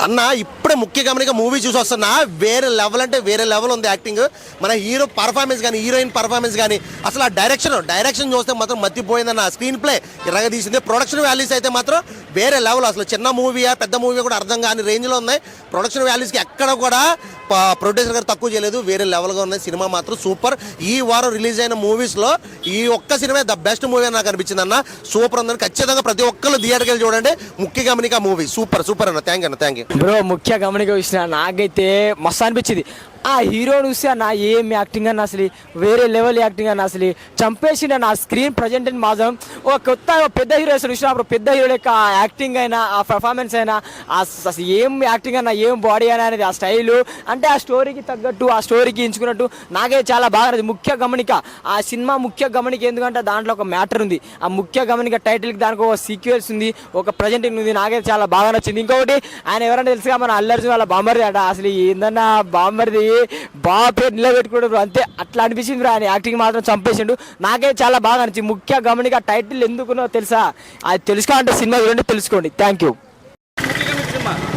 అన్న ఇప్పుడే ముఖ్య గమనిక మూవీ చూసి వస్తున్నా, వేరే లెవెల్ అంటే వేరే లెవెల్ ఉంది యాక్టింగ్. మన హీరో పర్ఫార్మెన్స్ కానీ హీరోయిన్ పర్ఫార్మెన్స్ కానీ అసలు ఆ డైరెక్షన్ చూస్తే మాత్రం మర్చిపోయిందన్న. స్క్రీన్ ప్లే ఇలాగ తీసింది. ప్రొడక్షన్ వాల్యూస్ అయితే మాత్రం వేరే లెవెల్. అసలు చిన్న మూవీయా పెద్ద మూవీ కూడా అర్థం కాని రేంజ్లో ఉన్నాయి. ప్రొడక్షన్ వాల్యూస్కి ఎక్కడ కూడా ప్రొడ్యూసర్ గారు తక్కువ చేయలేదు, వేరే లెవెల్గా ఉన్నాయి. సినిమా మాత్రం సూపర్. ఈ వారం రిలీజ్ అయిన మూవీస్లో ఈ ఒక్క సినిమా ద బెస్ట్ మూవీ అని నాకు అనిపించింది అన్న. సూపర్ ఉందని ఖచ్చితంగా ప్రతి ఒక్కరు థియేటర్కి వెళ్ళి చూడండి. ముఖ్య గమనిక మూవీ సూపర్ సూపర్ అన్న. Thank you bro. ముఖ్య గమనిక చూసిన నాకైతే మస్తు అనిపించింది. ఆ హీరోని చూస్తే అన్న ఏం యాక్టింగ్ అన్న, అసలు వేరే లెవెల్ యాక్టింగ్ అన్న, అసలు చంపేసిండు అన్న. స్క్రీన్ ప్రజెంట్ మాత్రం ఒక కొత్త పెద్ద హీరో అసలు చూసినప్పుడు పెద్ద హీరో యొక్క ఆ యాక్టింగ్ అయినా ఆ పర్ఫార్మెన్స్ అయినా అసలు ఏం యాక్టింగ్ అన్న, ఏం బాడీ అయినా అనేది ఆ స్టైలు అంటే ఆ స్టోరీకి తగ్గట్టు ఆ స్టోరీకి ఎంచుకున్నట్టు నాకే చాలా బాగా నచ్చింది. ముఖ్య గమనిక ఆ సినిమా ముఖ్య గమనిక ఎందుకంటే దాంట్లో ఒక మ్యాటర్ ఉంది. ఆ ముఖ్య గమనిక టైటిల్కి దానికి ఒక సీక్వెల్స్ ఉంది, ఒక ప్రజెంటింగ్ ఉంది. నాకైతే చాలా బాగా నచ్చింది. ఇంకొకటి ఆయన ఎవరైనా తెలుసుగా మన అల్లు అర్జున్ వాళ్ళ బాంబర్ది అట. అసలు ఏందన్నా బాంబర్ది బాగా పేరు నిలబెట్టుకోవడం అంతే అట్లా అనిపించింది. ఆయన యాక్టింగ్ మాత్రం చంపేసిండు. నాకే చాలా బాగా నచ్చింది. ముఖ్య గమనిక టైటిల్ ఎందుకునో తెలుసా? అది తెలుసుకోవాలంటే సినిమా చూడండి, తెలుసుకోండి. Thank you.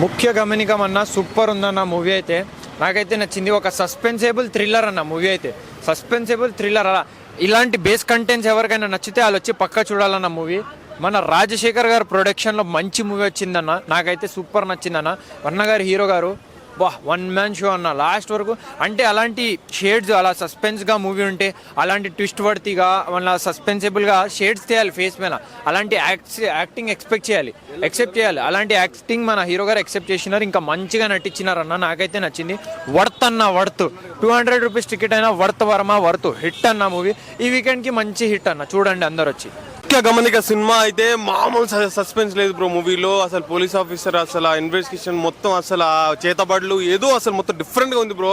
ముఖ్య గమనికం అన్న సూపర్ ఉందన్న మూవీ అయితే. నాకైతే నచ్చింది. ఒక సస్పెన్సేబుల్ థ్రిల్లర్ అన్న మూవీ అయితే. సస్పెన్సేబుల్ థ్రిల్లర్ అలా ఇలాంటి బేస్ కంటెంట్స్ ఎవరికైనా నచ్చితే వాళ్ళు వచ్చి పక్కా చూడాలన్న మూవీ. మన రాజశేఖర్ గారు ప్రొడక్షన్లో మంచి మూవీ వచ్చిందన్న. నాకైతే సూపర్ నచ్చిందన్న. వర్ణ గారు హీరో గారు వన్ మ్యాన్ షో అన్న లాస్ట్ వరకు. అంటే అలాంటి షేడ్స్ అలా సస్పెన్స్గా మూవీ ఉంటే అలాంటి ట్విస్ట్ వర్తీగా మన సస్పెన్సిబుల్గా షేడ్స్ తీయాలి ఫేస్ మీద. అలాంటి యాక్టింగ్ ఎక్సెప్ట్ చేయాలి. అలాంటి యాక్టింగ్ మన హీరో గారు ఎక్సెప్ట్ చేసినారు. ఇంకా మంచిగా నటించినారన్న. నాకైతే నచ్చింది. వర్త్ అన్న, వర్త్ 200 రూపీస్ టికెట్ అయినా వర్త్ వర్మ వర్త్ హిట్ అన్న మూవీ. ఈ వీకెండ్కి మంచి హిట్ అన్న. చూడండి అందరు వచ్చి. ముఖ్య గమనిక సినిమా అయితే మామూలు సస్పెన్స్ లేదు బ్రో మూవీలో. అసలు పోలీస్ ఆఫీసర్ అసలు ఆ ఇన్వెస్టిగేషన్ మొత్తం అసలు ఆ చేతబడులు ఏదో అసలు మొత్తం డిఫరెంట్గా ఉంది బ్రో.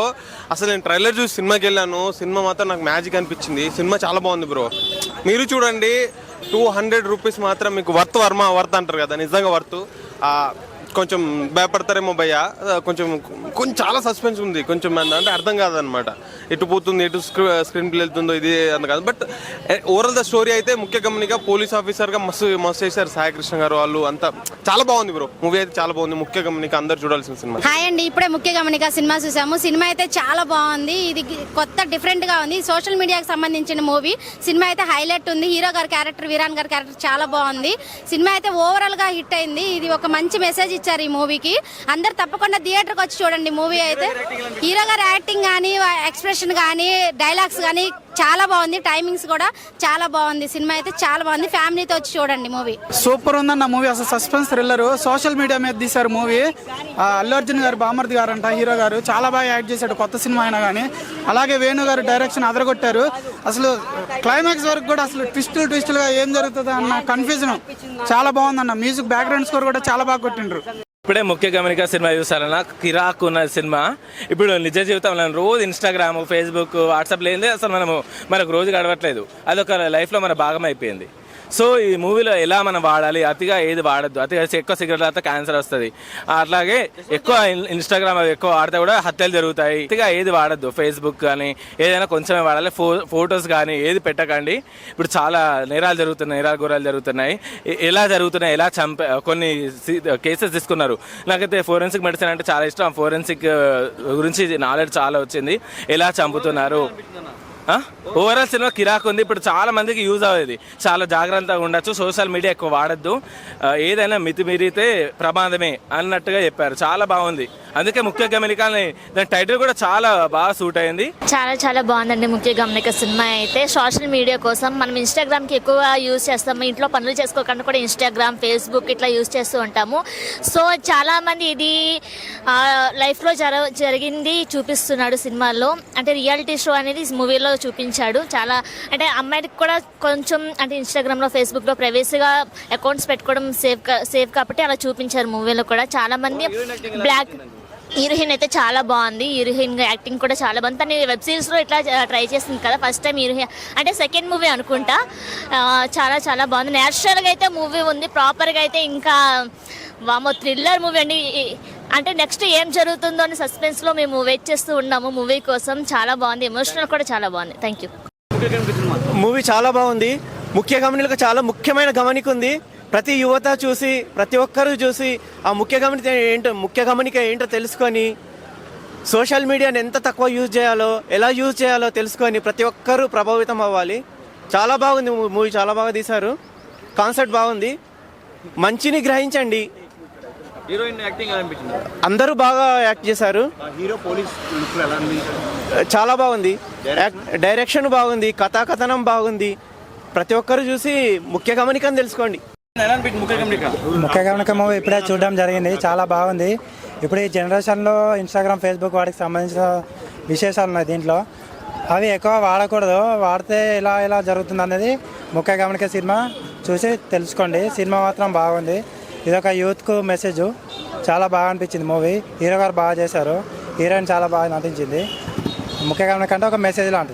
అసలు నేను ట్రైలర్ చూసి సినిమాకి వెళ్ళాను. సినిమా మాత్రం నాకు మ్యాజిక్ అనిపించింది. సినిమా చాలా బాగుంది బ్రో. మీరు చూడండి. 200 రూపీస్ మాత్రం మీకు వర్త్ వర్త్ అంటారు కదా, నిజంగా వర్త్. కొంచెం భయపడతారేమో భయ్య, కొంచెం చాలా సస్పెన్స్ ఉంది. కొంచెం అంటే అర్థం కాదనమాట, ఎటు పోతుంది ఎటు స్క్రీన్ ప్లే వెళ్తుందో ఇది అంత కాదు. బట్ ఓవరాల్ ద స్టోరీ అయితే ముఖ్య గమనిక పోలీస్ ఆఫీసర్గా మస్తు చేశారు సాయి కృష్ణ గారు వాళ్ళు అంతా. చాలా బాగుంది బ్రో మూవీ అయితే, చాలా బాగుంది. ముఖ్య గమనిక అందరు చూడాల్సిన సినిమా. హాయ్ అండి, ఇప్పుడే ముఖ్య గమనిక సినిమా చూసాము. సినిమా అయితే చాలా బాగుంది. ఇది కొత్త డిఫరెంట్ గా ఉంది. సోషల్ మీడియాకి సంబంధించిన మూవీ. సినిమా అయితే హైలైట్ ఉంది. హీరో గారి క్యారెక్టర్, వీరాన్ గారి క్యారెక్టర్ చాలా బాగుంది. సినిమా అయితే ఓవరాల్ గా హిట్ అయింది. ఇది ఒక మంచి మెసేజ్ ఇచ్చారు ఈ మూవీకి. అందరు తప్పకుండా థియేటర్కి వచ్చి చూడండి మూవీ అయితే. హీరో గారి యాక్టింగ్ కానీ, ఎక్స్ప్రెషన్ కానీ, డైలాగ్స్ కానీ చాలా బాగుంది. టైమింగ్స్ కూడా చాలా బాగుంది. సినిమా అయితే చాలా బాగుంది. ఫ్యామిలీతో వచ్చి చూడండి మూవీ. సూపర్ ఉందన్న మూవీ. అసలు సస్పెన్స్ థ్రిల్లర్ సోషల్ మీడియా మీద తీశారు మూవీ. అల్లు అర్జున్ గారు బామర్ది గారు అంట హీరో గారు, చాలా బాగా యాక్ట్ చేశాడు కొత్త సినిమా అయినా కానీ. అలాగే వేణు గారు డైరెక్షన్ అదరగొట్టారు. అసలు క్లైమాక్స్ వరకు కూడా అసలు ట్విస్టులుగా ఏం జరుగుతుంది అన్న కన్ఫ్యూజన్ చాలా బాగుందన్న. మ్యూజిక్ బ్యాక్గ్రౌండ్ స్కోర్ కూడా చాలా బాగా కొట్టిండ్రు. ఇప్పుడే ముఖ్య గమనిక సినిమా చూసారన్న. కిరాక్ ఉన్న సినిమా. ఇప్పుడు నిజ జీవితంలో రోజు ఇన్స్టాగ్రామ్, ఫేస్బుక్, వాట్సాప్ లేనిదే అసలు మనకు రోజు గడవట్లేదు. అదొక లైఫ్లో మన భాగం అయిపోయింది. సో ఈ మూవీలో ఎలా మనం వాడాలి, అతిగా ఏది వాడద్దు. అతిగా ఎక్కువ సిగరెట్ తాగితే క్యాన్సర్ వస్తుంది. అట్లాగే ఎక్కువ ఇన్స్టాగ్రామ్ ఎక్కువ వాడితే కూడా హత్యలు జరుగుతాయి. అతిగా ఏది వాడద్దు. ఫేస్బుక్ కానీ ఏదైనా కొంచెమే వాడాలి. ఫొటోస్ కానీ ఏది పెట్టకండి. ఇప్పుడు చాలా నేరాలు ఘోరాలు జరుగుతున్నాయి. ఎలా జరుగుతున్నాయి, ఎలా కొన్ని కేసెస్ తీసుకున్నారు. నాకైతే ఫోరెన్సిక్ మెడిసిన్ అంటే చాలా ఇష్టం. ఫోరెన్సిక్ గురించి నాలెడ్జ్ చాలా వచ్చింది. ఎలా చంపుతున్నారు. ఓవరాల్ సినిమా కిరాక్ ఉంది. ఇప్పుడు చాలా మందికి యూజ్ అవ్వేది. చాలా జాగ్రత్తగా ఉండొచ్చు. సోషల్ మీడియా ఎక్కువ వాడద్దు. ఏదైనా మితిమీరితే ప్రమాదమే అన్నట్టుగా చెప్పారు. చాలా బాగుంది. అందుకే ముఖ్య గమనిక దాని టైటిల్ కూడా చాలా బాగా సూట్ అయింది. చాలా బాగుందండి ముఖ్య గమనిక సినిమా అయితే. సోషల్ మీడియా కోసం మనం ఇన్స్టాగ్రామ్కి ఎక్కువ యూజ్ చేస్తాము. ఇంట్లో పనులు చేసుకోకుండా కూడా ఇన్స్టాగ్రామ్, ఫేస్బుక్ ఇట్లా యూజ్ చేస్తూ ఉంటాము. సో చాలామంది ఇది లైఫ్లో జరిగింది చూపిస్తున్నాడు సినిమాలో. అంటే రియాలిటీ షో అనేది మూవీలో చూపించాడు. చాలా అంటే అమ్మాయికి కూడా కొంచెం అంటే ఇన్స్టాగ్రామ్లో, ఫేస్బుక్లో ప్రైవసీగా అకౌంట్స్ పెట్టుకోవడం సేఫ్ కాబట్టి అలా చూపించారు మూవీలో కూడా. చాలామంది బ్లాక్ హీరోయిన్ అయితే చాలా బాగుంది. హీరోయిన్ యాక్టింగ్ కూడా చాలా బాగుంది. తను వెబ్ సిరీస్లో ఇట్లా ట్రై చేసింది కదా, ఫస్ట్ టైం హీరోయిన్ అంటే సెకండ్ మూవీ అనుకుంటా. చాలా బాగుంది. నేచురల్గా అయితే మూవీ ఉంది. ప్రాపర్గా అయితే ఇంకా వామో థ్రిల్లర్ మూవీ అండి. అంటే నెక్స్ట్ ఏం జరుగుతుందో అని సస్పెన్స్లో మేము వెయిట్ చేస్తూ ఉన్నాము మూవీ కోసం. చాలా బాగుంది. ఎమోషనల్ కూడా చాలా బాగుంది. Thank you. మూవీ చాలా బాగుంది. ముఖ్య గమనికలకు చాలా ముఖ్యమైన గమనిక ఉంది. ప్రతి యువత చూసి ప్రతి ఒక్కరూ చూసి ఆ ముఖ్య గమనిక ఏంటో తెలుసుకొని సోషల్ మీడియాని ఎంత తక్కువ యూజ్ చేయాలో ఎలా యూజ్ చేయాలో తెలుసుకొని ప్రతి ఒక్కరూ ప్రభావితం అవ్వాలి. చాలా బాగుంది మూవీ, చాలా బాగా తీశారు, కాన్సెప్ట్ బాగుంది. మంచిని గ్రహించండి. హీరోయిన్ యాక్టింగ్ అనిపించింది. అందరూ బాగా యాక్ట్ చేశారు. హీరో పోలీస్ చాలా బాగుంది, డైరెక్షన్ బాగుంది, కథాకథనం బాగుంది. ప్రతి ఒక్కరు చూసి ముఖ్య గమనికని తెలుసుకోండి. ముఖ్య గమనిక మూవీ ఇప్పుడే చూడడం జరిగింది, చాలా బాగుంది. ఇప్పుడు ఈ జనరేషన్లో ఇన్స్టాగ్రామ్, ఫేస్బుక్ వాటికి సంబంధించిన విశేషాలు ఉన్నాయి దీంట్లో. అవి ఎక్కువ వాడకూడదు, వాడితే ఇలా జరుగుతుంది అనేది ముఖ్య గమనిక సినిమా చూసి తెలుసుకోండి. సినిమా మాత్రం బాగుంది. ఇదొక యూత్కు మెసేజ్, చాలా బాగా అనిపించింది మూవీ. హీరో గారు బాగా చేశారు, హీరోయిన్ చాలా బాగా నటించింది. ముఖ్య గమనిక అంటే ఒక మెసేజ్ లాంటిది.